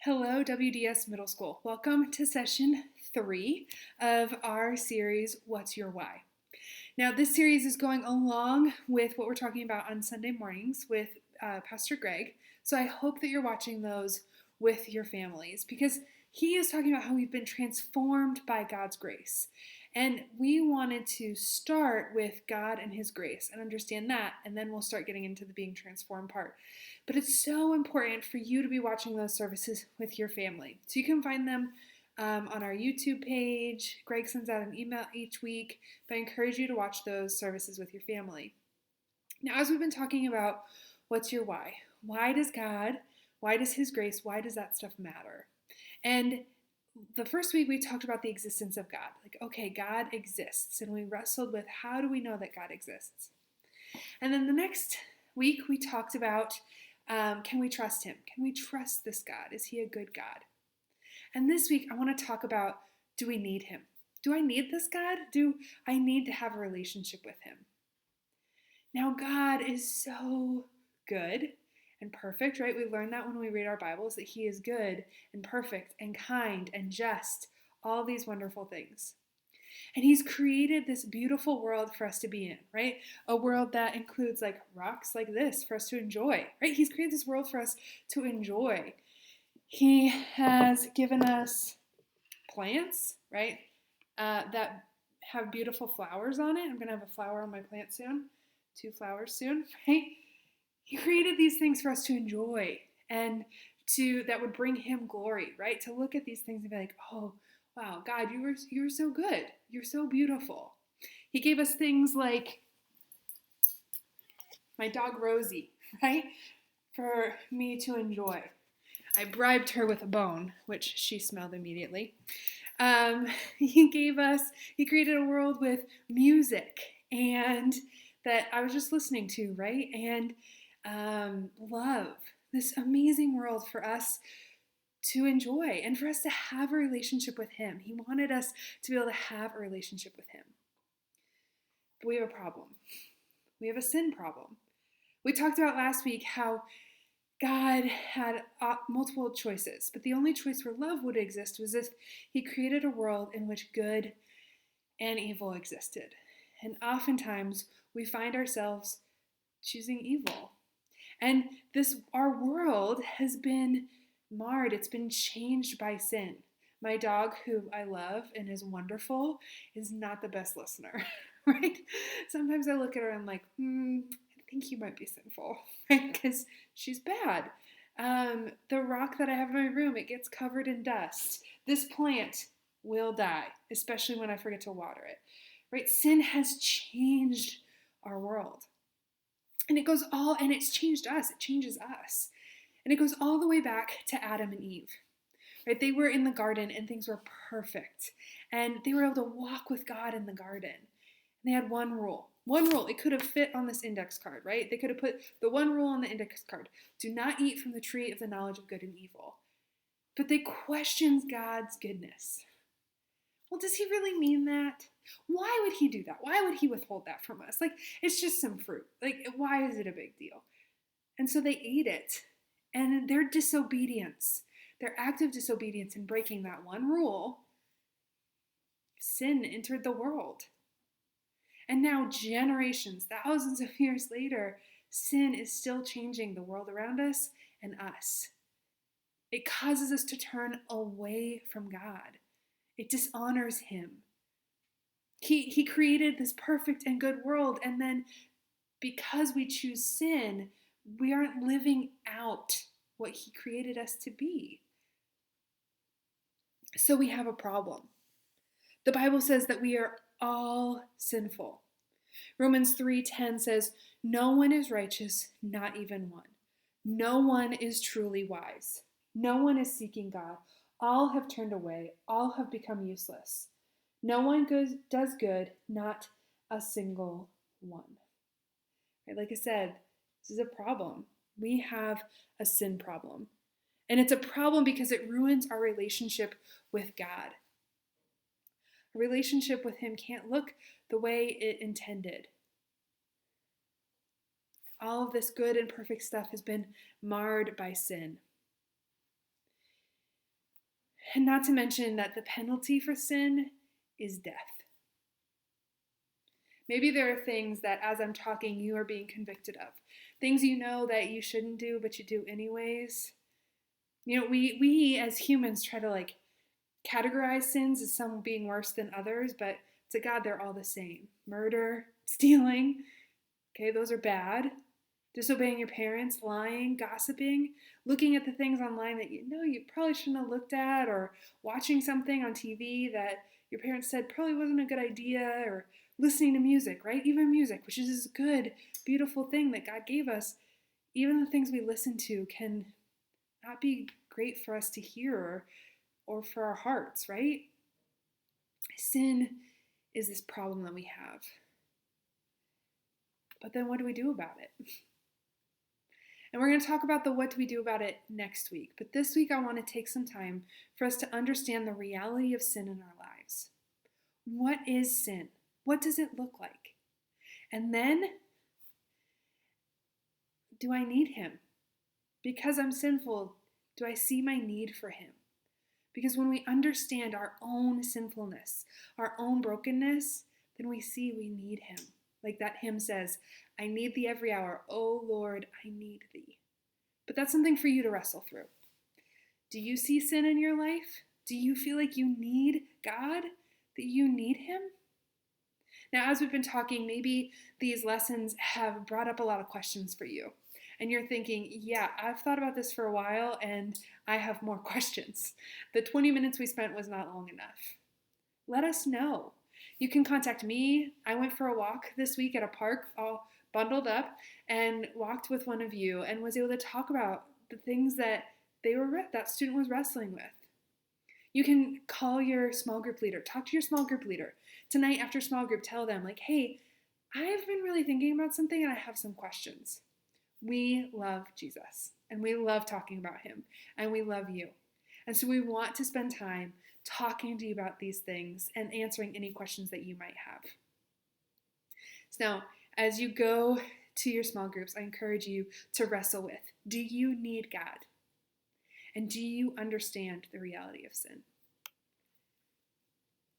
Hello, WDS Middle School. Welcome to session 3 of our series, What's Your Why? Now, this series is going along with what we're talking about on Sunday mornings with Pastor Greg. So I hope that you're watching those with your families because he is talking about how we've been transformed by God's grace. And we wanted to start with God and His grace and understand that, and then we'll start getting into the being transformed part. But it's so important for you to be watching those services with your family. So you can find them on our YouTube page. Greg sends out an email each week, but I encourage you to watch those services with your family. Now, as we've been talking about, what's your why? Why does God, why does His grace, why does that stuff matter? And the first week we talked about the existence of God. Like, okay, God exists. And we wrestled with how do we know that God exists? And then the next week we talked about can we trust Him? Can we trust this God? Is He a good God? And this week I want to talk about, do we need Him? Do I need this God? Do I need to have a relationship with Him? Now, God is so good and perfect, right? We learn that when we read our Bibles, that He is good and perfect and kind and just, all these wonderful things. And He's created this beautiful world for us to be in, right? A world that includes like rocks like this for us to enjoy, right? He's created this world for us to enjoy. He has given us plants, right? That have beautiful flowers on it. I'm going to have a flower on my plant soon, 2 flowers soon, right? He created these things for us to enjoy and that would bring Him glory, right? To look at these things and be like, oh, wow, God, you were so good. You're so beautiful. He gave us things like my dog Rosie, right? For me to enjoy. I bribed her with a bone, which she smelled immediately. He created a world with music and that I was just listening to, right? And love, this amazing world for us to enjoy and for us to have a relationship with Him. He wanted us to be able to have a relationship with Him. But we have a problem. We have a sin problem. We talked about last week how God had multiple choices, but the only choice where love would exist was if He created a world in which good and evil existed. And oftentimes we find ourselves choosing evil. And our world has been marred. It's been changed by sin. My dog, who I love and is wonderful, is not the best listener, right? Sometimes I look at her and I'm like, I think you might be sinful, right? Because she's bad. The rock that I have in my room, it gets covered in dust. This plant will die, especially when I forget to water it, right? Sin has changed our world. And it's changed us. It changes us. And it goes all the way back to Adam and Eve. Right? They were in the garden and things were perfect. And they were able to walk with God in the garden. And they had one rule. One rule. It could have fit on this index card, right? They could have put the one rule on the index card. Do not eat from the tree of the knowledge of good and evil. But they questioned God's goodness. Well, does He really mean that? Why would He do that? Why would He withhold that from us? Like, it's just some fruit. Like, why is it a big deal? And so they ate it. And their disobedience, their act of disobedience in breaking that one rule, sin entered the world. And now, generations, thousands of years later, sin is still changing the world around us and us. It causes us to turn away from God. It dishonors Him. He created this perfect and good world, and then because we choose sin, we aren't living out what He created us to be. So we have a problem. The Bible says that we are all sinful. Romans 3:10 says, "No one is righteous, not even one. No one is truly wise. No one is seeking God. All have turned away. All have become useless. No one does good, not a single one." Right? Like I said, this is a problem. We have a sin problem. And it's a problem because it ruins our relationship with God. A relationship with Him can't look the way it intended. All of this good and perfect stuff has been marred by sin. And not to mention that the penalty for sin is death. Maybe there are things that as I'm talking, you are being convicted of. Things you know that you shouldn't do, but you do anyways. We as humans try to categorize sins as some being worse than others, but to God, they're all the same. Murder, stealing, okay, those are bad. Disobeying your parents, lying, gossiping, looking at the things online that you probably shouldn't have looked at, or watching something on TV that your parents said probably wasn't a good idea, or listening to music, right? Even music, which is this good, beautiful thing that God gave us. Even the things we listen to can not be great for us to hear or for our hearts, right? Sin is this problem that we have. But then what do we do about it? And we're going to talk about the what do we do about it next week. But this week I want to take some time for us to understand the reality of sin in our lives. What is sin? What does it look like? And then, do I need him? Because I'm sinful, do I see my need for him? Because when we understand our own sinfulness, our own brokenness, then we see we need him. Like that hymn says, I need thee every hour. Oh Lord, I need thee. But that's something for you to wrestle through. Do you see sin in your life? Do you feel like you need God? That you need him? Now, as we've been talking, maybe these lessons have brought up a lot of questions for you. And you're thinking, yeah, I've thought about this for a while and I have more questions. The 20 minutes we spent was not long enough. Let us know. You can contact me. I went for a walk this week at a park, all bundled up, and walked with one of you and was able to talk about the things that that student was wrestling with. You can call your small group leader. Talk to your small group leader. Tonight after small group, tell them hey, I've been really thinking about something and I have some questions. We love Jesus and we love talking about him and we love you. And so we want to spend time talking to you about these things and answering any questions that you might have. So now, as you go to your small groups, I encourage you to wrestle with, do you need God? And do you understand the reality of sin?